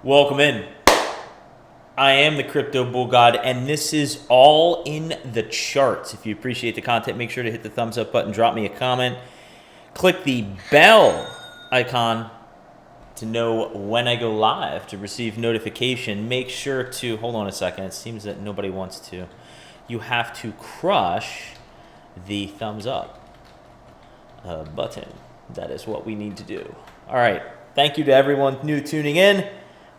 Welcome in. I am the Crypto Bull God, and this is all in the charts. If you appreciate the content, make sure to hit the thumbs up button, drop me a comment, click the bell icon to know when I go live to receive notification. Make sure to, hold on a second, it seems that nobody wants to. You have to crush the thumbs up button. That is what we need to do. All right, thank you to everyone new tuning in.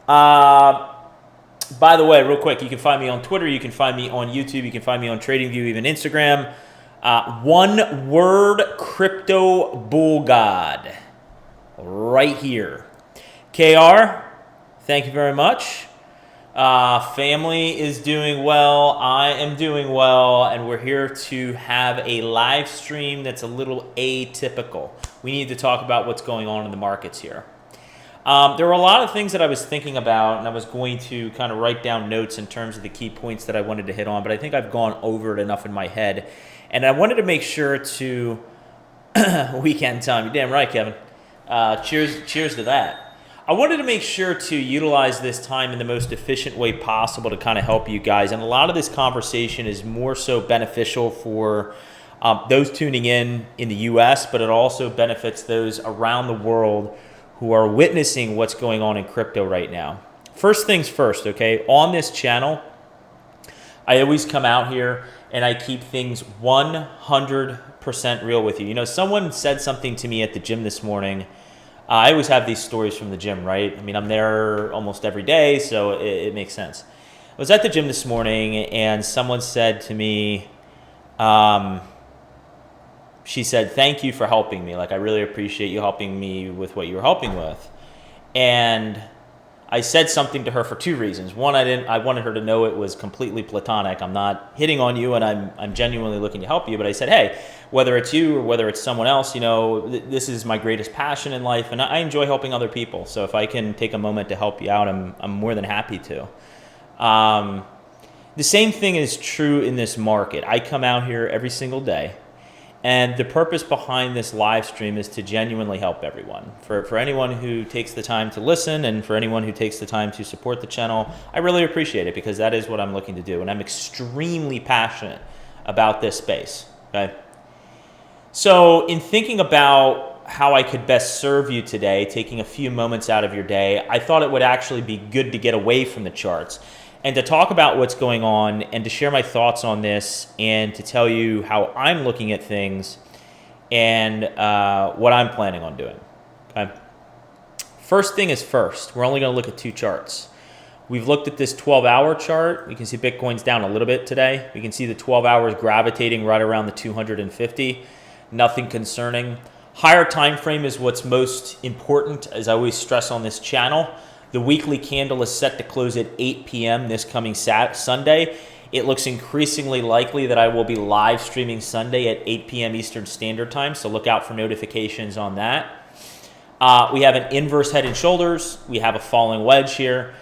By the way, real quick, you can find me on Twitter, you can find me on YouTube, you can find me on TradingView, even Instagram. One word, Crypto Bull God, right here. KR, thank you very much. Family is doing well, I am doing well, and we're here to have a live stream that's a little atypical. We need to talk about what's going on in the markets here. There were a lot of things that I was thinking about, and I was going to kind of write down notes in terms of the key points that I wanted to hit on, but I think I've gone over it enough in my head. And I wanted to make sure to weekend time. You're damn right, Kevin. Cheers to that. I wanted to make sure to utilize this time in the most efficient way possible to kind of help you guys. And a lot of this conversation is more so beneficial for those tuning in the U.S., but it also benefits those around the world who are witnessing what's going on in crypto right now. First things first, okay? On this channel, I always come out here and I keep things 100% real with you. You know, someone said something to me at the gym this morning. I always have these stories from the gym, right? I mean, I'm there almost every day, so it makes sense. I was at the gym this morning and someone said to me, she said, "Thank you for helping me. Like, I really appreciate you helping me with what you were helping with." And I said something to her for two reasons. One, I wanted her to know it was completely platonic. I'm not hitting on you, and I'm genuinely looking to help you. But I said, hey, whether it's you or whether it's someone else, you know, this is my greatest passion in life, and I enjoy helping other people. So if I can take a moment to help you out, I'm more than happy to. The same thing is true in this market. I come out here every single day. And the purpose behind this live stream is to genuinely help everyone. For anyone who takes the time to listen and for anyone who takes the time to support the channel, I really appreciate it because that is what I'm looking to do. And I'm extremely passionate about this space, okay? So in thinking about how I could best serve you today, taking a few moments out of your day, I thought it would actually be good to get away from the charts and to talk about what's going on and to share my thoughts on this and to tell you how I'm looking at things and what I'm planning on doing. Okay. First thing is first, we're only going to look at two charts. We've looked at this 12-hour chart. We can see Bitcoin's down a little bit today. We can see the 12 hours gravitating right around the 250. Nothing concerning. Higher time frame is what's most important, as I always stress on this channel. The weekly candle is set to close at 8 p.m. this coming Sunday. It looks increasingly likely that I will be live streaming Sunday at 8 p.m. Eastern Standard Time, so look out for notifications on that. We have an inverse head and shoulders. We have a falling wedge here.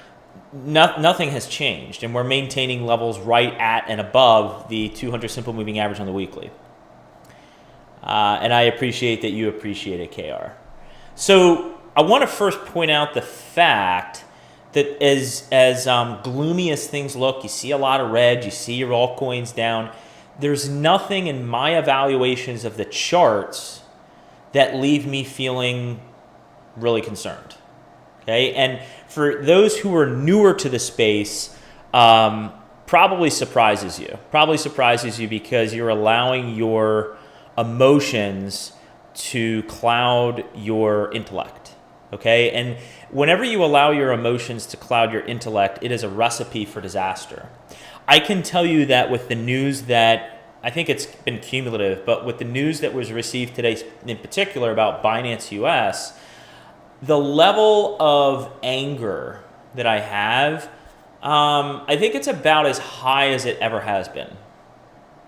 Nothing has changed, and we're maintaining levels right at and above the 200 simple moving average on the weekly. And I appreciate that you appreciate it, KR. So I want to first point out the fact that as gloomy as things look, you see a lot of red, you see your altcoins down, there's nothing in my evaluations of the charts that leave me feeling really concerned, okay? And for those who are newer to the space, probably surprises you because you're allowing your emotions to cloud your intellect. Okay, and whenever you allow your emotions to cloud your intellect, it is a recipe for disaster. I can tell you that with the news that, I think it's been cumulative, but with the news that was received today in particular about Binance US, the level of anger that I have, I think it's about as high as it ever has been.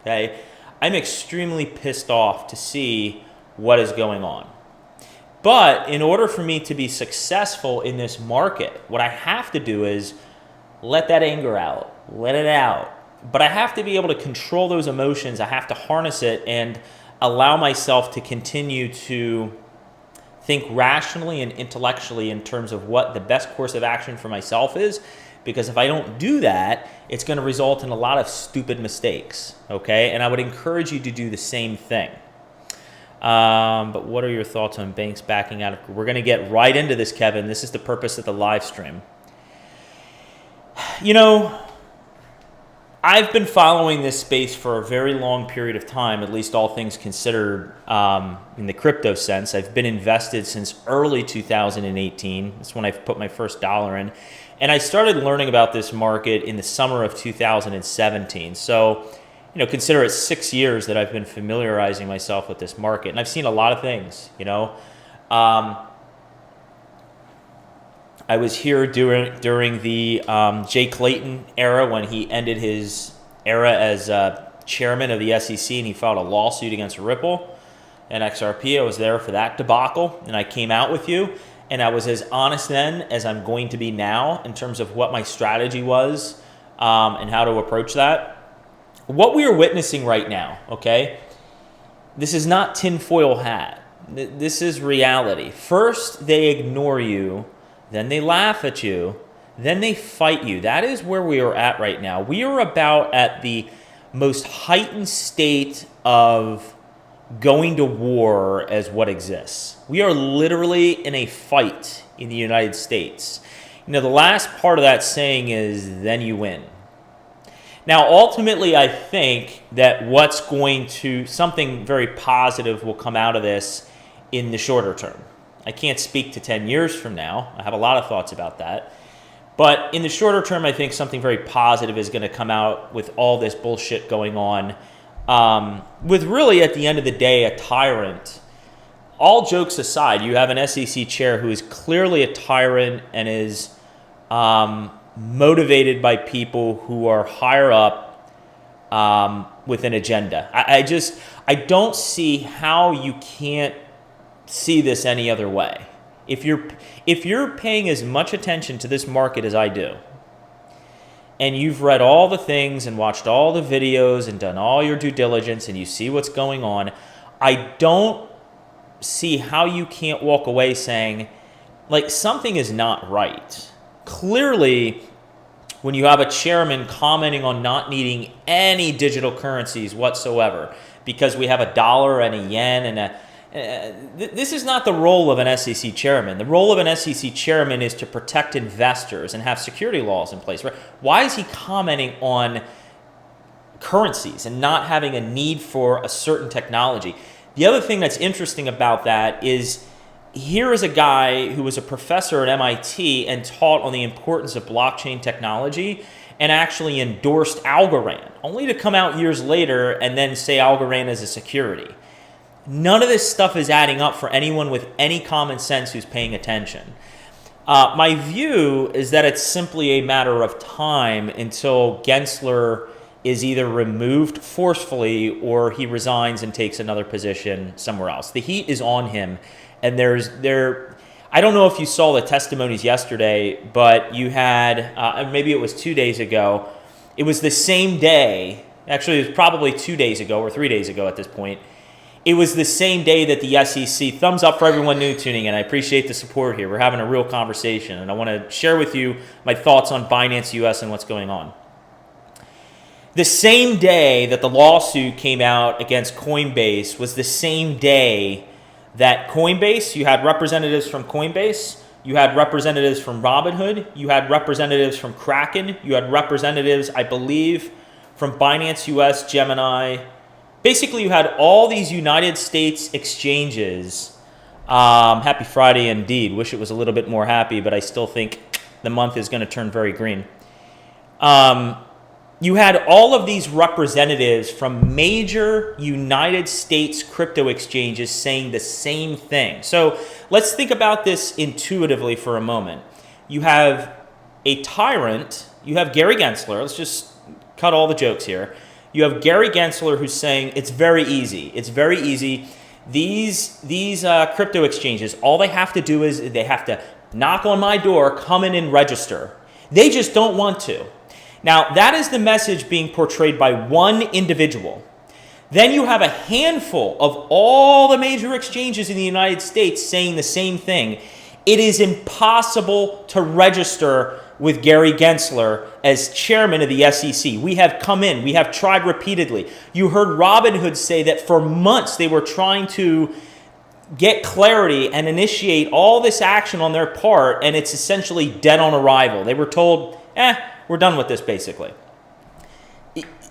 Okay, I'm extremely pissed off to see what is going on. But in order for me to be successful in this market, what I have to do is let that anger out, let it out. But I have to be able to control those emotions. I have to harness it and allow myself to continue to think rationally and intellectually in terms of what the best course of action for myself is, because if I don't do that, it's going to result in a lot of stupid mistakes, okay? And I would encourage you to do the same thing. But what are your thoughts on banks backing out of? We're going to get right into this, Kevin. This is the purpose of the live stream. You know, I've been following this space for a very long period of time, at least all things considered, in the crypto sense. I've been invested since early 2018. That's when I put my first dollar in. And I started learning about this market in the summer of 2017. So, you know, consider it 6 years that I've been familiarizing myself with this market. And I've seen a lot of things, you know. I was here during the Jay Clayton era when he ended his era as chairman of the SEC, and he filed a lawsuit against Ripple and XRP. I was there for that debacle, and I came out with you, and I was as honest then as I'm going to be now in terms of what my strategy was and how to approach that. What we are witnessing right now, okay, this is not tinfoil hat. This is reality. First, they ignore you. Then they laugh at you, then they fight you. That is where we are at right now. We are about at the most heightened state of going to war as what exists. We are literally in a fight in the United States. You know, the last part of that saying is, then you win. Now, ultimately, I think that something very positive will come out of this in the shorter term. I can't speak to 10 years from now. I have a lot of thoughts about that. But in the shorter term, I think something very positive is going to come out with all this bullshit going on. With really, at the end of the day, a tyrant. All jokes aside, you have an SEC chair who is clearly a tyrant and is motivated by people who are higher up with an agenda. I don't see how you can't see this any other way. If you're paying as much attention to this market as I do, and you've read all the things and watched all the videos and done all your due diligence and you see what's going on, I don't see how you can't walk away saying, like, something is not right. Clearly, when you have a chairman commenting on not needing any digital currencies whatsoever because we have a dollar and a yen and this is not the role of an SEC chairman. The role of an SEC chairman is to protect investors and have security laws in place. Right? Why is he commenting on currencies and not having a need for a certain technology? The other thing that's interesting about that is here is a guy who was a professor at MIT and taught on the importance of blockchain technology and actually endorsed Algorand, only to come out years later and then say Algorand is a security. None of this stuff is adding up for anyone with any common sense who's paying attention. My view is that it's simply a matter of time until Gensler is either removed forcefully or he resigns and takes another position somewhere else. The heat is on him, and I don't know if you saw the testimonies yesterday, but you had, maybe it was 2 days ago, it was the same day, actually it was probably 2 days ago or 3 days ago at this point. It was the same day that the SEC, thumbs up for everyone new tuning in. I appreciate the support here. We're having a real conversation, and I want to share with you my thoughts on Binance US and what's going on. The same day that the lawsuit came out against Coinbase was the same day that Coinbase, you had representatives from Coinbase, you had representatives from Robinhood, you had representatives from Kraken, you had representatives, I believe, from Binance US, Gemini. Basically, you had all these United States exchanges. Happy Friday indeed. Wish it was a little bit more happy, but I still think the month is going to turn very green. You had all of these representatives from major United States crypto exchanges saying the same thing. So let's think about this intuitively for a moment. You have a tyrant. You have Gary Gensler. Let's just cut all the jokes here. You have Gary Gensler who's saying it's very easy. It's very easy. These crypto exchanges, all they have to do is they have to knock on my door, come in and register. They just don't want to. Now, that is the message being portrayed by one individual. Then you have a handful of all the major exchanges in the United States saying the same thing. It is impossible to register with Gary Gensler as chairman of the SEC. We have come in, we have tried repeatedly. You heard Robinhood say that for months they were trying to get clarity and initiate all this action on their part, and it's essentially dead on arrival. They were told, we're done with this, basically.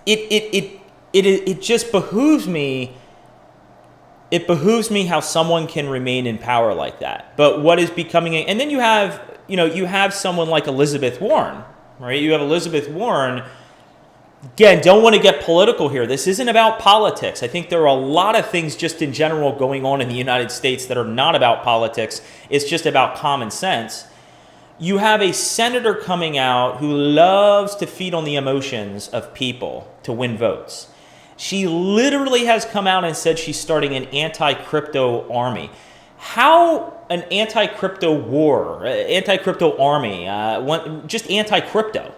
It just behooves me. It behooves me how someone can remain in power like that. But what is becoming, and then you have someone like Elizabeth Warren, right? You have Elizabeth Warren. Again, don't want to get political here. This isn't about politics. I think there are a lot of things just in general going on in the United States that are not about politics. It's just about common sense. You have a senator coming out who loves to feed on the emotions of people to win votes. She literally has come out and said she's starting an anti-crypto army. How an anti-crypto war, anti-crypto army, just anti-crypto?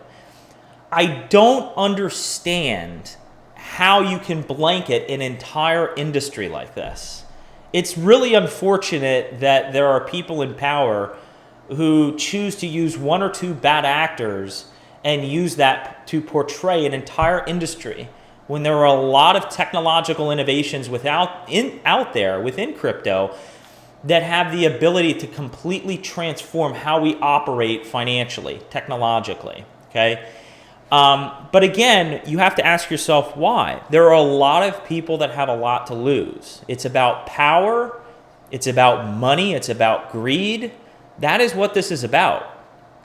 I don't understand how you can blanket an entire industry like this. It's really unfortunate that there are people in power who choose to use one or two bad actors and use that to portray an entire industry when there are a lot of technological innovations out there within crypto that have the ability to completely transform how we operate financially, technologically, okay? But again, you have to ask yourself why. There are a lot of people that have a lot to lose. It's about power, it's about money, it's about greed. That is what this is about,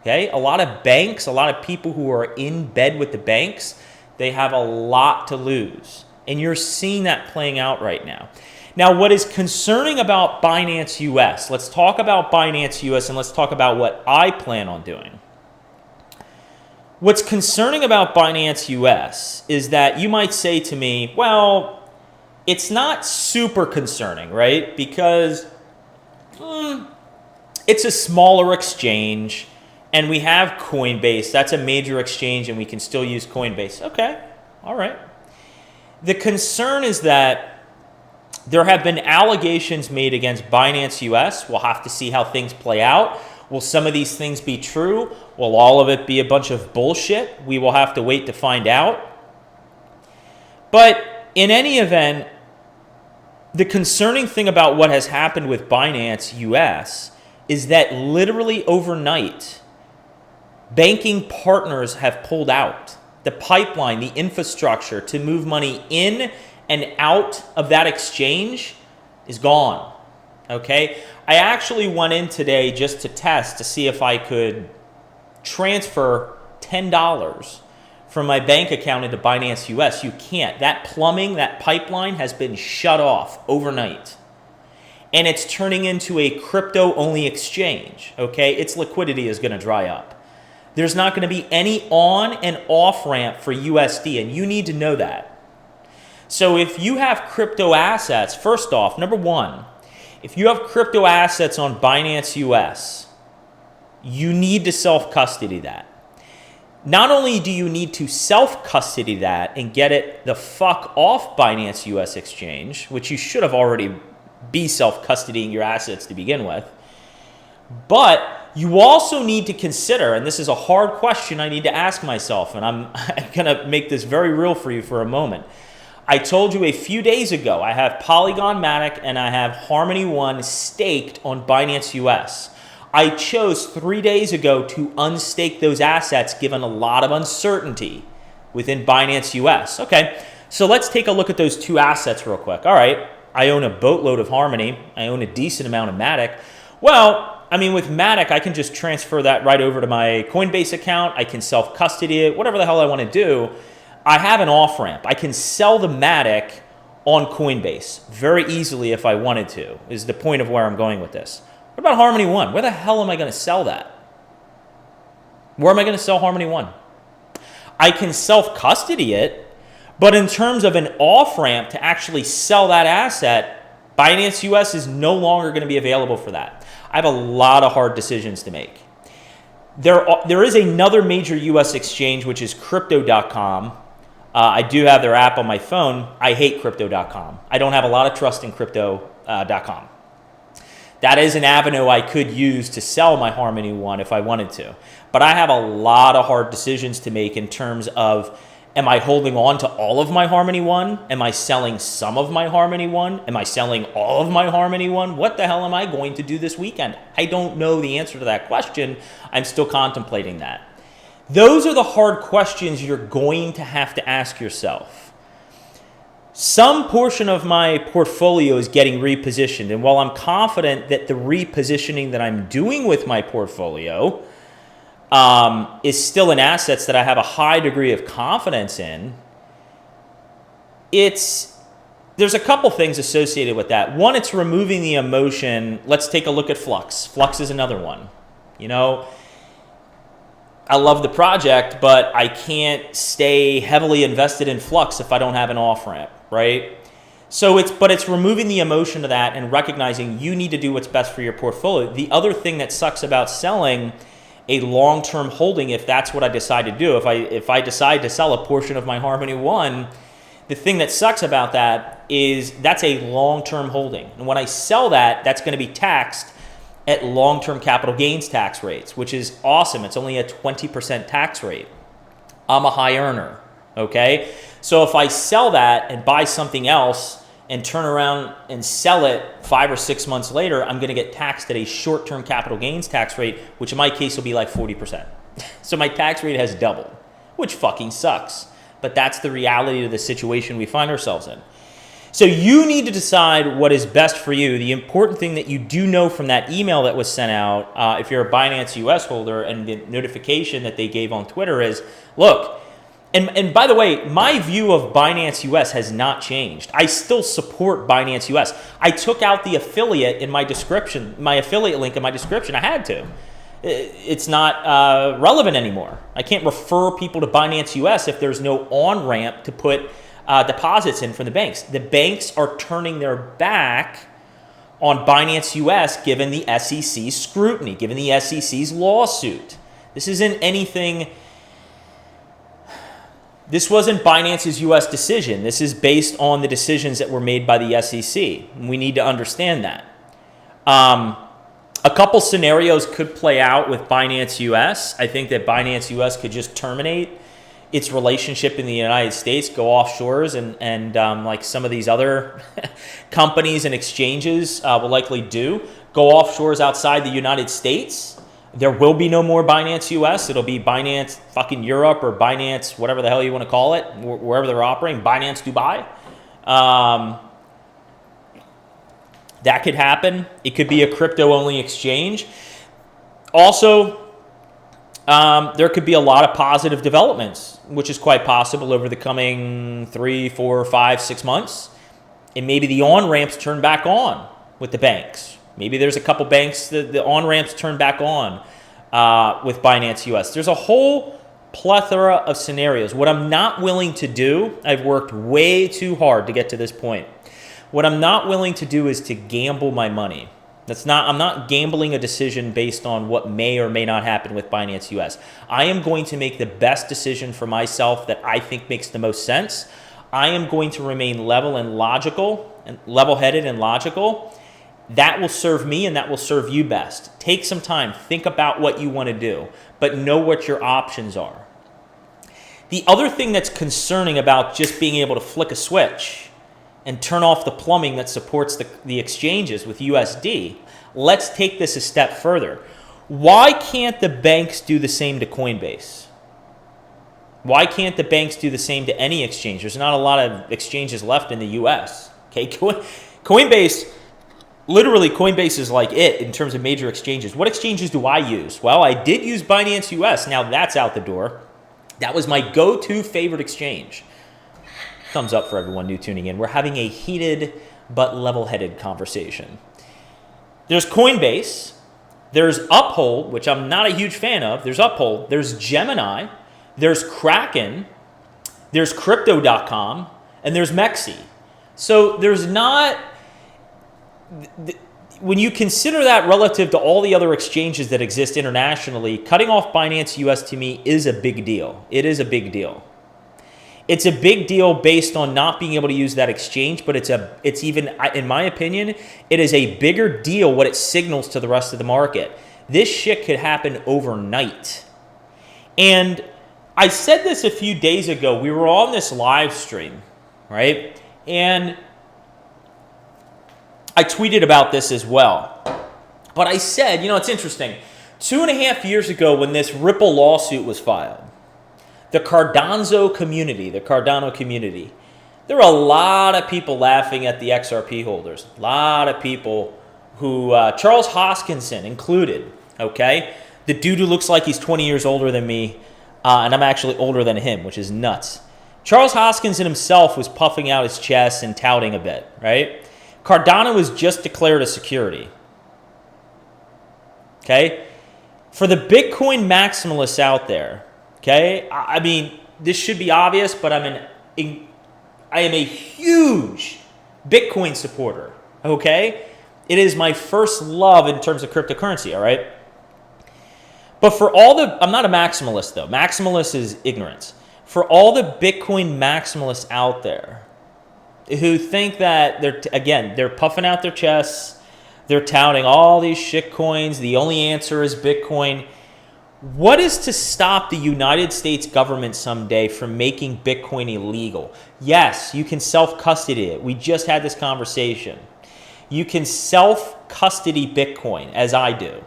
okay? A lot of banks, a lot of people who are in bed with the banks, they have a lot to lose. And you're seeing that playing out right now. Now, what is concerning about Binance US, let's talk about Binance US and let's talk about what I plan on doing. What's concerning about Binance US is that you might say to me, well, it's not super concerning, right? Because it's a smaller exchange and we have Coinbase. That's a major exchange and we can still use Coinbase. Okay, all right. The concern is that there have been allegations made against Binance US. We'll have to see how things play out. Will some of these things be true? Will all of it be a bunch of bullshit? We will have to wait to find out. But in any event, the concerning thing about what has happened with Binance US is that literally overnight, banking partners have pulled out. The pipeline, the infrastructure to move money in and out of that exchange is gone. Okay, I actually went in today just to test to see if I could transfer $10 from my bank account into Binance US. You can't. That plumbing, that pipeline has been shut off overnight. And it's turning into a crypto-only exchange. Okay, its liquidity is going to dry up. There's not going to be any on and off ramp for USD, and you need to know that. So if you have crypto assets, first off, number one, if you have crypto assets on Binance US, you need to self-custody that. Not only do you need to self-custody that and get it the fuck off Binance US exchange, which you should have already be self-custodying your assets to begin with, but you also need to consider, and this is a hard question I need to ask myself, and I'm going to make this very real for you for a moment. I told you a few days ago, I have Polygon Matic and I have Harmony One staked on Binance US. I chose 3 days ago to unstake those assets given a lot of uncertainty within Binance US. Okay, so let's take a look at those two assets real quick. All right, I own a boatload of Harmony. I own a decent amount of Matic. Well, I mean, with Matic, I can just transfer that right over to my Coinbase account. I can self-custody it, whatever the hell I want to do. I have an off-ramp. I can sell the Matic on Coinbase very easily if I wanted to, is the point of where I'm going with this. What about Harmony One? Where the hell am I going to sell that? Where am I going to sell Harmony One? I can self-custody it, but in terms of an off-ramp to actually sell that asset, Binance US is no longer going to be available for that. I have a lot of hard decisions to make. There is another major US exchange, which is Crypto.com. I do have their app on my phone. I hate crypto.com. I don't have a lot of trust in crypto.com. That is an avenue I could use to sell my Harmony One if I wanted to. But I have a lot of hard decisions to make in terms of, am I holding on to all of my Harmony One? Am I selling some of my Harmony One? Am I selling all of my Harmony One? What the hell am I going to do this weekend? I don't know the answer to that question. I'm still contemplating that. Those are the hard questions you're going to have to ask yourself. Some portion of my portfolio is getting repositioned, and while I'm confident that the repositioning that I'm doing with my portfolio is still in assets that I have a high degree of confidence in, there's a couple things associated with that. One, it's removing the emotion. Let's take a look at Flux. Flux is another one. You know, I love the project, but I can't stay heavily invested in Flux if I don't have an off-ramp, right? So it's removing the emotion of that and recognizing you need to do what's best for your portfolio. The other thing that sucks about selling a long-term holding, if that's what I decide to do, if I decide to sell a portion of my Harmony One, the thing that sucks about that is that's a long-term holding. And when I sell that, that's going to be taxed at long-term capital gains tax rates, which is awesome. It's only a 20% tax rate. I'm a high earner, okay? So if I sell that and buy something else and turn around and sell it 5 or 6 months later, I'm going to get taxed at a short-term capital gains tax rate, which in my case will be like 40%. So my tax rate has doubled, which fucking sucks. But that's the reality of the situation we find ourselves in. So you need to decide what is best for you. The important thing that you do know from that email that was sent out, if you're a Binance US holder, and the notification that they gave on Twitter is, look, and by the way, my view of Binance US has not changed. I still support Binance US. I took out the affiliate in my description, my affiliate link in my description. I had to. It's not relevant anymore. I can't refer people to Binance US if there's no on-ramp to put deposits in from the banks. The banks are turning their back on Binance US given the SEC's scrutiny, given the SEC's lawsuit. This isn't anything. This wasn't Binance's US decision. This is based on the decisions that were made by the SEC. We need to understand that. A couple scenarios could play out with Binance US. I think that Binance US could just terminate its relationship in the United States, go offshores, and like some of these other companies and exchanges will likely do, go offshores outside the United States. There will be no more Binance US. It'll be Binance fucking Europe or Binance, whatever the hell you want to call it, wherever they're operating, Binance Dubai. That could happen. It could be a crypto-only exchange. Also, there could be a lot of positive developments, which is quite possible over the coming 3, 4, 5, 6 months. And maybe the on-ramps turn back on with the banks. Maybe there's a couple banks that the on-ramps turn back on with Binance US. There's a whole plethora of scenarios. What I'm not willing to do, I've worked way too hard to get to this point. What I'm not willing to do is to gamble my money. I'm not gambling a decision based on what may or may not happen with Binance US. I am going to make the best decision for myself that I think makes the most sense. I am going to remain level-headed and logical. That will serve me and that will serve you best. Take some time, think about what you want to do, but know what your options are. The other thing that's concerning about just being able to flick a switch and turn off the plumbing that supports the exchanges with USD, let's take this a step further. Why can't the banks do the same to Coinbase? Why can't the banks do the same to any exchange? There's not a lot of exchanges left in the US. Okay, Coinbase is like it in terms of major exchanges. What exchanges do I use? Well, I did use Binance US. Now that's out the door. That was my go-to favorite exchange. Thumbs up for everyone new tuning in. We're having a heated but level-headed conversation. There's Coinbase. There's Uphold, which I'm not a huge fan of. There's Uphold. There's Gemini. There's Kraken. There's Crypto.com. And there's Mexi. So there's not... When you consider that relative to all the other exchanges that exist internationally, cutting off Binance US to me is a big deal. It is a big deal. It's a big deal based on not being able to use that exchange, but it's even, in my opinion, it is a bigger deal what it signals to the rest of the market. This shit could happen overnight. And I said this a few days ago. We were on this live stream, right? And I tweeted about this as well. But I said, it's interesting. 2.5 years ago when this Ripple lawsuit was filed, the Cardano community, there were a lot of people laughing at the XRP holders. A lot of people who, Charles Hoskinson included, okay? The dude who looks like he's 20 years older than me, and I'm actually older than him, which is nuts. Charles Hoskinson himself was puffing out his chest and touting a bit, right? Cardano was just declared a security, okay? For the Bitcoin maximalists out there, okay, I mean, this should be obvious, but I am a huge Bitcoin supporter, okay? It is my first love in terms of cryptocurrency, all right? But for all I'm not a maximalist though. Maximalist is ignorance. For all the Bitcoin maximalists out there who think that they're puffing out their chests, they're touting all these shit coins, the only answer is Bitcoin. What is to stop the United States government someday from making Bitcoin illegal? Yes, you can self-custody it. We just had this conversation. You can self-custody Bitcoin, as I do.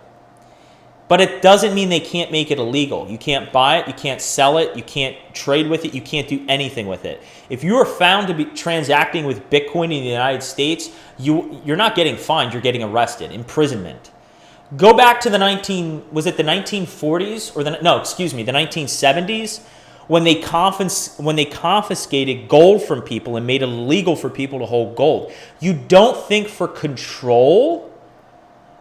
But it doesn't mean they can't make it illegal. You can't buy it, you can't sell it, you can't trade with it, you can't do anything with it. If you are found to be transacting with Bitcoin in the United States, you're not getting fined, you're getting arrested, imprisonment. Go back to the 1940s or the 1970s when they confiscated gold from people and made it illegal for people to hold gold. You don't think for control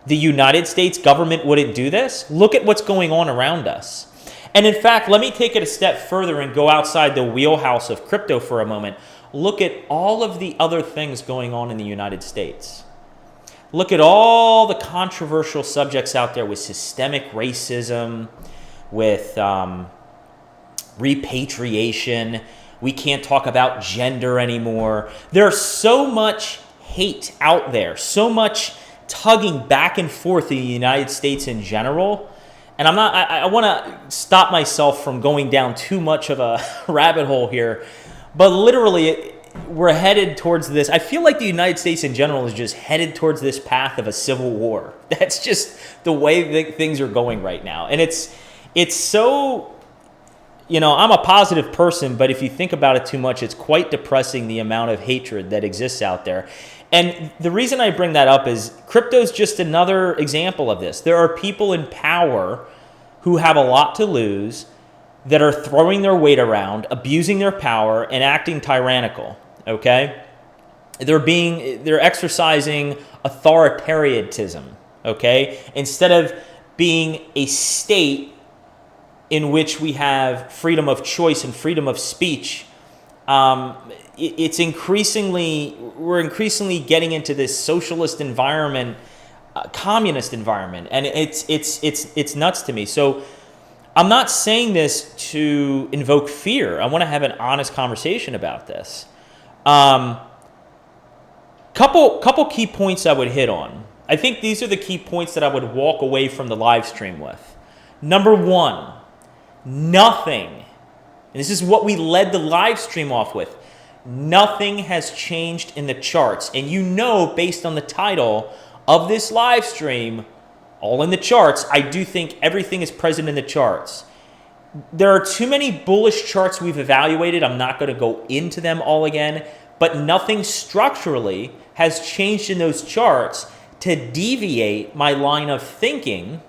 the United States government wouldn't do this? Look at what's going on around us. And in fact, let me take it a step further and go outside the wheelhouse of crypto for a moment. Look at all of the other things going on in the United States. Look at all the controversial subjects out there with systemic racism, with repatriation. We can't talk about gender anymore. There's so much hate out there, so much tugging back and forth in the United States in general. And I want to stop myself from going down too much of a rabbit hole here. But literally, we're headed towards this. I feel like the United States in general is just headed towards this path of a civil war. That's just the way things are going right now. And it's so, I'm a positive person, but if you think about it too much, it's quite depressing the amount of hatred that exists out there. And the reason I bring that up is crypto is just another example of this. There are people in power who have a lot to lose that are throwing their weight around, abusing their power, and acting tyrannical, okay? They're exercising authoritarianism, okay? Instead of being a state in which we have freedom of choice and freedom of speech, we're increasingly getting into this socialist environment, communist environment, and it's nuts to me. So I'm not saying this to invoke fear. I want to have an honest conversation about this. Couple key points I would hit on. I think these are the key points that I would walk away from the live stream with. Number one, nothing, and this is what we led the live stream off with, nothing has changed in the charts. And based on the title of this live stream, all in the charts, I do think everything is present in the charts. There are too many bullish charts we've evaluated. I'm not going to go into them all again, but nothing structurally has changed in those charts to deviate my line of thinking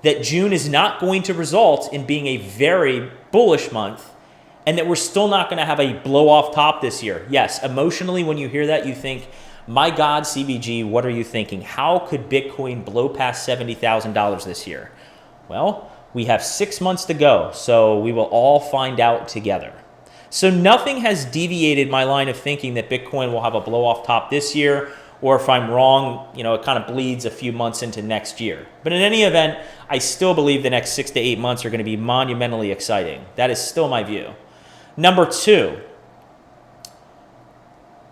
that June is not going to result in being a very bullish month, and that we're still not going to have a blow off top this year. Yes, emotionally, when you hear that, you think, my God, CBG, what are you thinking? How could Bitcoin blow past $70,000 this year? Well, we have 6 months to go, so we will all find out together. So nothing has deviated my line of thinking that Bitcoin will have a blow off top this year, or if I'm wrong, it kind of bleeds a few months into next year. But in any event, I still believe the next 6 to 8 months are going to be monumentally exciting. That is still my view. Number 2,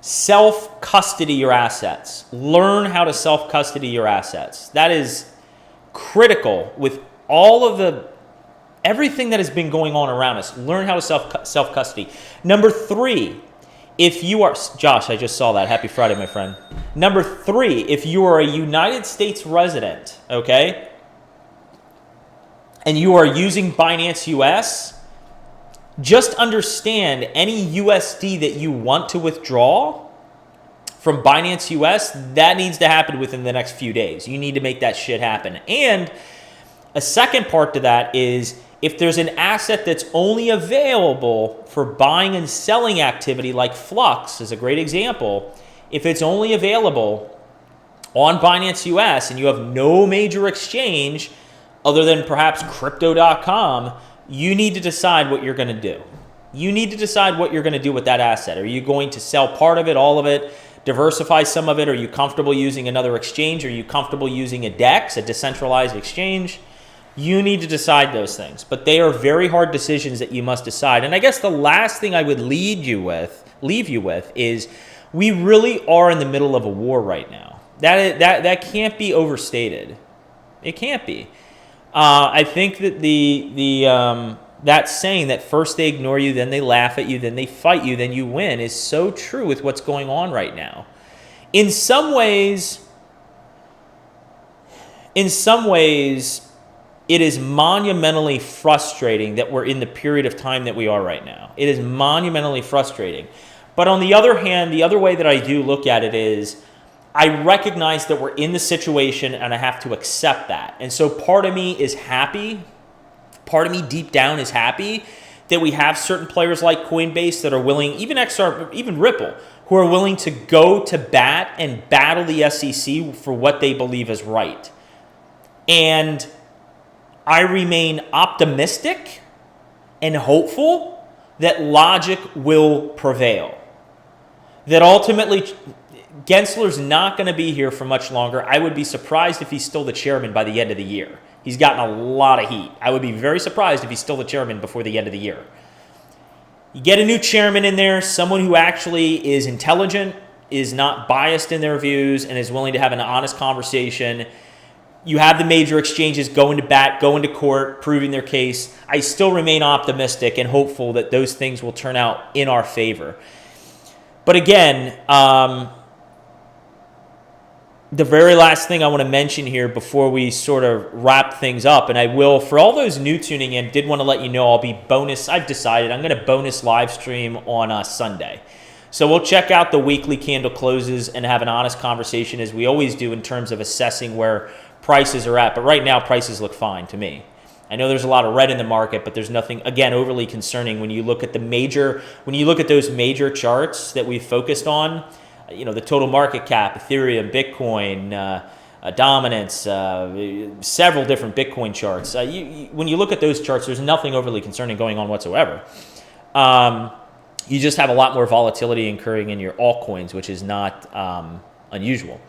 self-custody your assets. Learn how to self-custody your assets. That is critical with all of everything that has been going on around us. Learn how to self-custody. Number 3, if you are, Josh, I just saw that. Happy Friday, my friend. Number 3, if you are a United States resident, okay, and you are using Binance US, just understand any USD that you want to withdraw from Binance US, that needs to happen within the next few days. You need to make that shit happen. And a second part to that is if there's an asset that's only available for buying and selling activity, like Flux is a great example, if it's only available on Binance US and you have no major exchange other than perhaps crypto.com, you need to decide what you're going to do. You need to decide what you're going to do with that asset. Are you going to sell part of it, all of it, diversify some of it? Are you comfortable using another exchange? Are you comfortable using a DEX, a decentralized exchange? You need to decide those things, but they are very hard decisions that you must decide. And I guess the last thing I would leave you with is we really are in the middle of a war right now. That can't be overstated. It can't be. I think that that saying that first they ignore you, then they laugh at you, then they fight you, then you win is so true with what's going on right now. In some ways, it is monumentally frustrating that we're in the period of time that we are right now. It is monumentally frustrating. But on the other hand, the other way that I do look at it is I recognize that we're in the situation and I have to accept that. And so part of me is happy, part of me deep down is happy that we have certain players like Coinbase that are willing, even XR, even Ripple, who are willing to go to bat and battle the SEC for what they believe is right. And I remain optimistic and hopeful that logic will prevail. That ultimately, Gensler's not going to be here for much longer. I would be surprised if he's still the chairman by the end of the year. He's gotten a lot of heat. I would be very surprised if he's still the chairman before the end of the year. You get a new chairman in there, someone who actually is intelligent, is not biased in their views, and is willing to have an honest conversation. You have the major exchanges going to bat, going to court, proving their case. I still remain optimistic and hopeful that those things will turn out in our favor. But again, the very last thing I want to mention here before we sort of wrap things up, and I will, for all those new tuning in, did want to let you know I've decided I'm going to bonus live stream on Sunday. So we'll check out the weekly candle closes and have an honest conversation as we always do in terms of assessing where prices are at. But right now, prices look fine to me. I know there's a lot of red in the market, but there's nothing, again, overly concerning when you look at those major charts that we've focused on. You know, the total market cap, Ethereum, Bitcoin, dominance, several different Bitcoin charts. When you look at those charts, there's nothing overly concerning going on whatsoever. You just have a lot more volatility occurring in your altcoins, which is not unusual.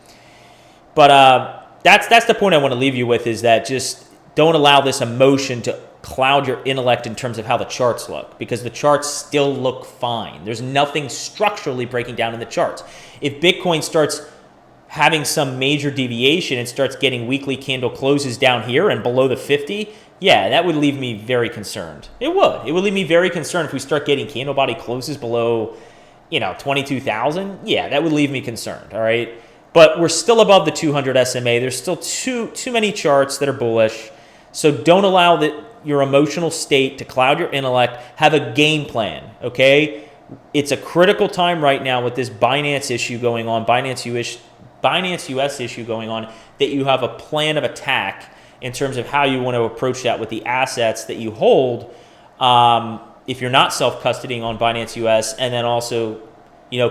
But that's the point I want to leave you with, is that just don't allow this emotion to cloud your intellect in terms of how the charts look, because the charts still look fine. There's nothing structurally breaking down in the charts. If Bitcoin starts having some major deviation and starts getting weekly candle closes down here and below the 50, yeah, that would leave me very concerned. It would leave me very concerned if we start getting candle body closes below, 22,000. Yeah, that would leave me concerned, all right? But we're still above the 200 SMA. There's still too many charts that are bullish. So don't allow your emotional state to cloud your intellect. Have a game plan, okay? It's a critical time right now with this Binance issue going on, Binance US issue going on, that you have a plan of attack in terms of how you want to approach that with the assets that you hold if you're not self-custodying on Binance US, and then also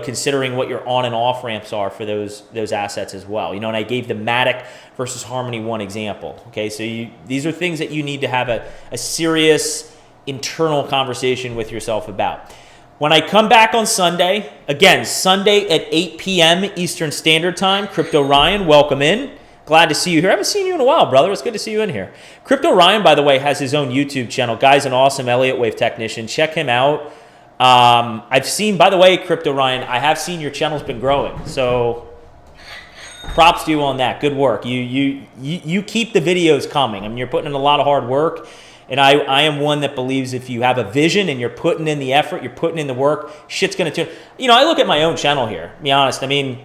considering what your on and off ramps are for those assets as well. And I gave the Matic versus Harmony One example. Okay, so these are things that you need to have a serious internal conversation with yourself about. When I come back on Sunday, again, Sunday at 8 p.m. Eastern Standard Time, Crypto Ryan, welcome in. Glad to see you here. I haven't seen you in a while, brother. It's good to see you in here. Crypto Ryan, by the way, has his own YouTube channel. Guy's an awesome Elliott Wave technician. Check him out. I've seen, by the way, Crypto Ryan, I have seen your channel's been growing. So props to you on that. Good work. You keep the videos coming. I mean, you're putting in a lot of hard work. And I am one that believes if you have a vision and you're putting in the effort, you're putting in the work, shit's going to turn. You know, I look at my own channel here, to be honest. I mean,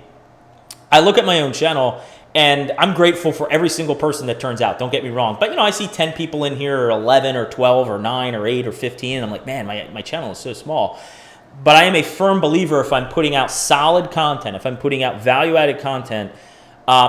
I look at my own channel and I'm grateful for every single person that turns out. Don't get me wrong. But, you know, I see 10 people in here or 11 or 12 or 9 or 8 or 15. And I'm like, man, my channel is so small. But I am a firm believer if I'm putting out solid content, if I'm putting out value-added content,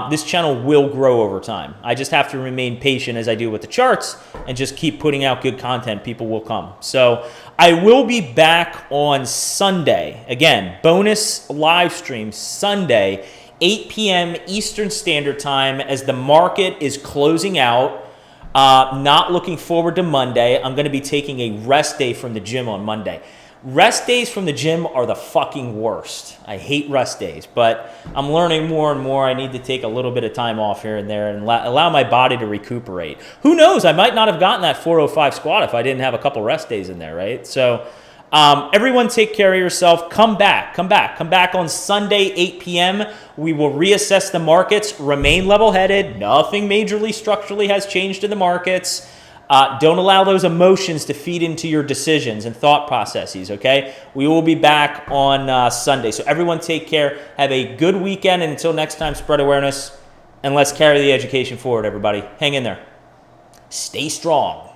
this channel will grow over time. I just have to remain patient as I do with the charts and just keep putting out good content. People will come. So I will be back on Sunday. Again, bonus live stream Sunday, 8 p.m. Eastern Standard Time as the market is closing out. Not looking forward to Monday. I'm going to be taking a rest day from the gym on Monday. Rest days from the gym are the fucking worst. I hate rest days, but I'm learning more and more. I need to take a little bit of time off here and there and allow my body to recuperate. Who knows? I might not have gotten that 405 squat if I didn't have a couple rest days in there, right? So everyone take care of yourself. Come back on Sunday, 8 p.m. We will reassess the markets, remain level-headed. Nothing majorly structurally has changed in the markets. Don't allow those emotions to feed into your decisions and thought processes, okay? We will be back on Sunday. So everyone take care. Have a good weekend. And until next time, spread awareness. And let's carry the education forward, everybody. Hang in there. Stay strong.